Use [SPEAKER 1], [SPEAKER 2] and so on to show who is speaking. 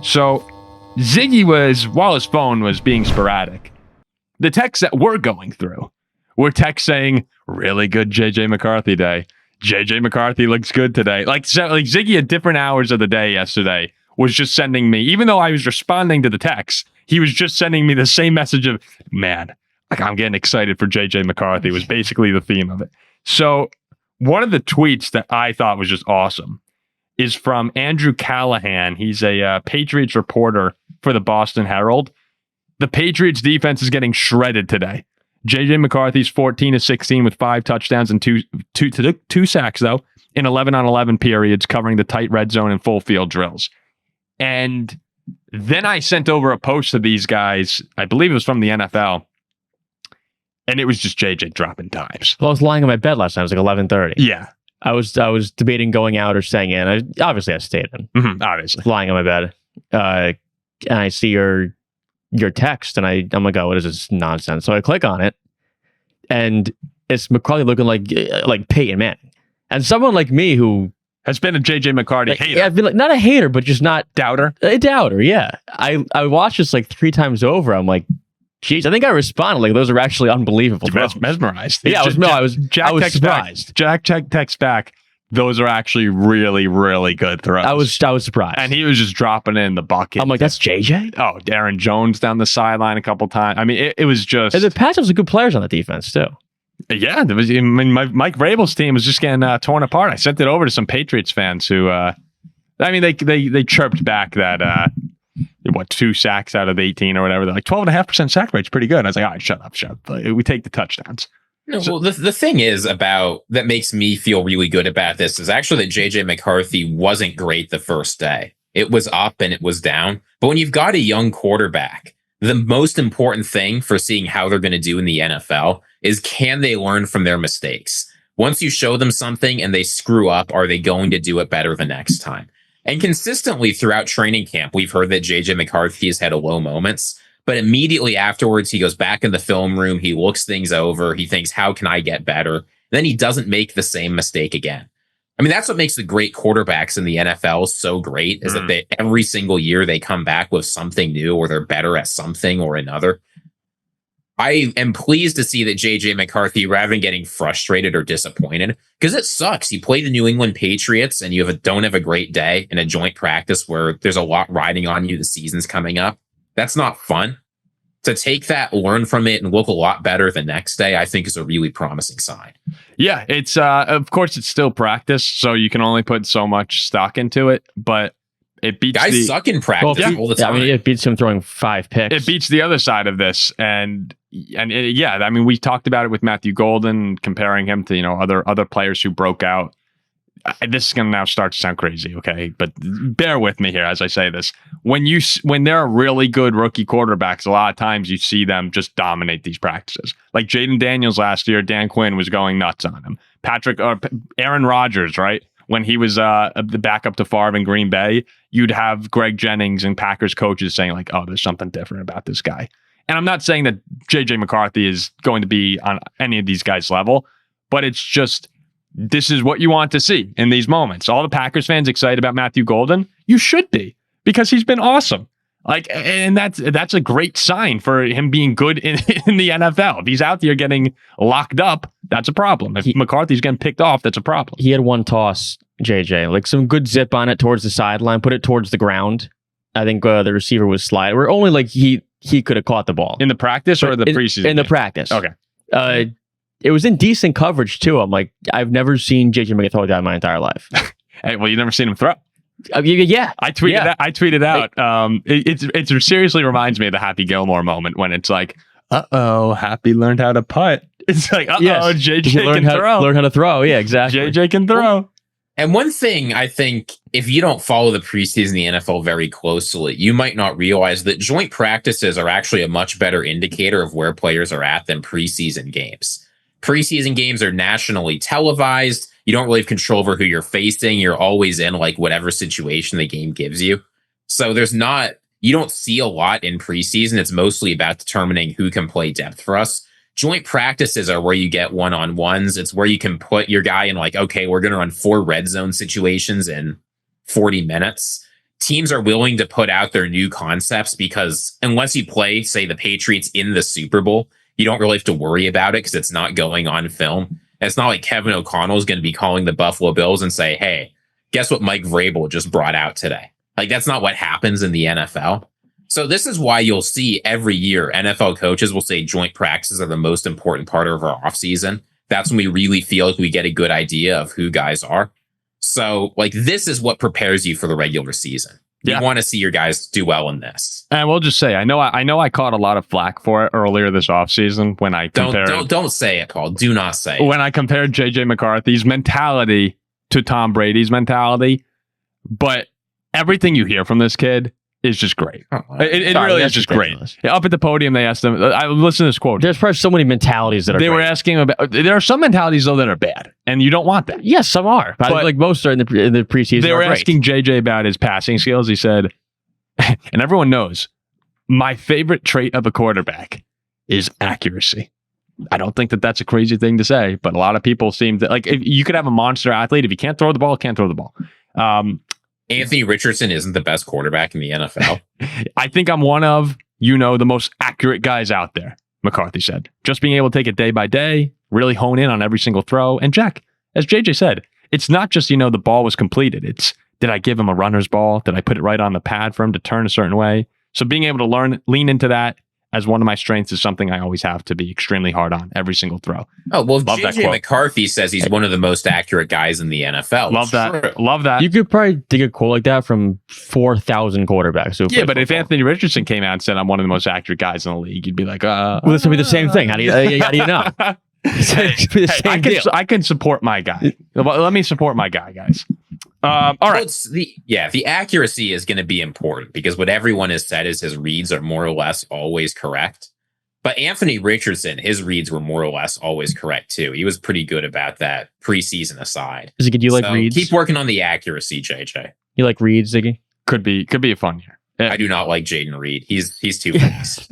[SPEAKER 1] So Ziggy was, while his phone was being sporadic, the texts that were going through were texts saying, really good JJ McCarthy day. JJ McCarthy looks good today. Like Ziggy at different hours of the day yesterday was just sending me, even though I was responding to the text, he was just sending me the same message of, man, like I'm getting excited for JJ McCarthy was basically the theme of it. So one of the tweets that I thought was just awesome is from Andrew Callahan. He's a Patriots reporter for the Boston Herald. The Patriots defense is getting shredded today. JJ McCarthy's 14-16 with 5 touchdowns and two sacks, though, in 11-on-11 periods, covering the tight red zone and full field drills. And then I sent over a post to these guys. I believe it was from the NFL. And it was just JJ dropping dimes.
[SPEAKER 2] Well, I was lying in my bed last night. It was like 11:30.
[SPEAKER 1] Yeah.
[SPEAKER 2] I was debating going out or staying in. Obviously, I stayed in.
[SPEAKER 1] Mm-hmm, obviously.
[SPEAKER 2] Lying in my bed. And I see your text, and I'm like, oh, what is this nonsense? So I click on it, and it's McCarthy looking like Peyton Manning. And someone like me who
[SPEAKER 1] has been a JJ McCarthy hater.
[SPEAKER 2] Yeah, I've been like, not a hater, but just not
[SPEAKER 1] doubter.
[SPEAKER 2] A doubter, yeah. I watched this like 3 times over. I'm like, geez, I think I responded like those are actually unbelievable.
[SPEAKER 1] Mesmerized.
[SPEAKER 2] Yeah, I was surprised.
[SPEAKER 1] Jack texts back. Those are actually really, really good throws.
[SPEAKER 2] I was surprised.
[SPEAKER 1] And he was just dropping in the bucket.
[SPEAKER 2] I'm like, that's JJ?
[SPEAKER 1] Oh, Aaron Jones down the sideline a couple times. I mean, it was just...
[SPEAKER 2] And the Patriots have good players on the defense, too.
[SPEAKER 1] Yeah, there was. I mean, Mike Vrabel's team was just getting torn apart. I sent it over to some Patriots fans who... I mean, they chirped back that... 2 sacks out of 18 or whatever. They're like, 12.5% sack rate's pretty good. I was like, all right, shut up. We take the touchdowns.
[SPEAKER 3] No, well, the thing is about that makes me feel really good about this is actually that JJ McCarthy wasn't great the first day. It was up and it was down. But when you've got a young quarterback, the most important thing for seeing how they're going to do in the NFL is can they learn from their mistakes? Once you show them something and they screw up, are they going to do it better the next time? And consistently throughout training camp, we've heard that JJ McCarthy has had low moments. But immediately afterwards, he goes back in the film room. He looks things over. He thinks, how can I get better? Then he doesn't make the same mistake again. I mean, that's what makes the great quarterbacks in the NFL so great is that they every single year they come back with something new or they're better at something or another. I am pleased to see that JJ McCarthy, rather than getting frustrated or disappointed, because it sucks. You play the New England Patriots and you don't have a great day in a joint practice where there's a lot riding on you. The season's coming up. That's not fun. To take that, learn from it, and look a lot better the next day, I think is a really promising sign.
[SPEAKER 1] Yeah, it's of course it's still practice, so you can only put so much stock into it, but it beats
[SPEAKER 3] guys suck in practice all the time.
[SPEAKER 2] I mean, it beats him throwing 5 picks.
[SPEAKER 1] It beats the other side of this, and I mean, we talked about it with Matthew Golden, comparing him to other players who broke out. This is going to now start to sound crazy, okay? But bear with me here as I say this. When there are really good rookie quarterbacks, a lot of times you see them just dominate these practices. Like Jaden Daniels last year, Dan Quinn was going nuts on him. Aaron Rodgers, right? When he was the backup to Favre in Green Bay, you'd have Greg Jennings and Packers coaches saying like, oh, there's something different about this guy. And I'm not saying that JJ McCarthy is going to be on any of these guys' level, but it's just... this is what you want to see in these moments. All the Packers fans excited about Matthew Golden. You should be, because he's been awesome. And that's a great sign for him being good in the NFL. If he's out there getting locked up, that's a problem. If McCarthy's getting picked off, that's a problem.
[SPEAKER 2] He had one toss, JJ, like some good zip on it towards the sideline, put it towards the ground. I think the receiver was sliding. We're only like he could have caught the ball
[SPEAKER 1] in the practice or the preseason.
[SPEAKER 2] In the practice.
[SPEAKER 1] Okay.
[SPEAKER 2] It was in decent coverage, too. I'm like, I've never seen JJ McCarthy throw that in my entire life.
[SPEAKER 1] Hey, well, you've never seen him throw.
[SPEAKER 2] Yeah.
[SPEAKER 1] I tweeted out. It seriously reminds me of the Happy Gilmore moment when it's like, uh-oh, Happy learned how to putt. It's like, uh-oh, yes. JJ can throw.
[SPEAKER 2] Learn how to throw. Yeah, exactly.
[SPEAKER 1] JJ can throw.
[SPEAKER 3] And one thing I think, if you don't follow the preseason in the NFL very closely, you might not realize that joint practices are actually a much better indicator of where players are at than preseason games. Preseason games are nationally televised. You don't really have control over who you're facing. You're always in like whatever situation the game gives you. So you don't see a lot in preseason. It's mostly about determining who can play depth for us. Joint practices are where you get one-on-ones. It's where you can put your guy in like, okay, we're going to run 4 red zone situations in 40 minutes. teams are willing to put out their new concepts because unless you play, say, the Patriots in the Super Bowl, you don't really have to worry about it because it's not going on film. And it's not like Kevin O'Connell is going to be calling the Buffalo Bills and say, hey, guess what Mike Vrabel just brought out today? Like, that's not what happens in the NFL. So this is why you'll see every year NFL coaches will say joint practices are the most important part of our offseason. That's when we really feel like we get a good idea of who guys are. So, like, this is what prepares you for the regular season. You want to see your guys do well in this.
[SPEAKER 1] And we'll just say, I know I caught a lot of flack for it earlier this offseason when I compared...
[SPEAKER 3] Don't say it, Paul. Do not say it.
[SPEAKER 1] When I compared JJ McCarthy's mentality to Tom Brady's mentality. But everything you hear from this kid is just great. It really is just ridiculous. Great. Up at the podium, they asked him, I listened to this quote.
[SPEAKER 2] There's probably so many mentalities that are
[SPEAKER 1] They were asking about, there are some mentalities, though, that are bad, and you don't want that.
[SPEAKER 2] Yes, some are. But like most are in the preseason.
[SPEAKER 1] They were asking JJ about his passing skills. He said, and everyone knows, my favorite trait of a quarterback is accuracy. I don't think that that's a crazy thing to say, but a lot of people seem to, like, if you could have a monster athlete. If you can't throw the ball, can't throw the ball.
[SPEAKER 3] Anthony Richardson isn't the best quarterback in the NFL.
[SPEAKER 1] I think I'm one of, the most accurate guys out there, McCarthy said. Just being able to take it day by day, really hone in on every single throw. And Jack, as JJ said, it's not just, the ball was completed. It's, did I give him a runner's ball? Did I put it right on the pad for him to turn a certain way? So being able to lean into that as one of my strengths is something I always have to be extremely hard on every single throw.
[SPEAKER 3] Oh, well, JJ McCarthy says he's one of the most accurate guys in the NFL.
[SPEAKER 1] Love that. True. Love that.
[SPEAKER 2] You could probably dig a quote like that from 4,000 quarters.
[SPEAKER 1] Yeah, but if Anthony Richardson came out and said, I'm one of the most accurate guys in the league, you'd be like,
[SPEAKER 2] well, this would be the same thing. How do you know?
[SPEAKER 1] I can support my guy. Let me support my guy, guys. All right.
[SPEAKER 3] The accuracy is going to be important because what everyone has said is his reads are more or less always correct. But Anthony Richardson, his reads were more or less always correct too. He was pretty good about that preseason aside.
[SPEAKER 2] Ziggy, do you like reads?
[SPEAKER 3] Keep working on the accuracy, JJ.
[SPEAKER 2] You like reads, Ziggy?
[SPEAKER 1] Could be a fun year.
[SPEAKER 3] I do not like Jaden Reed. He's too fast.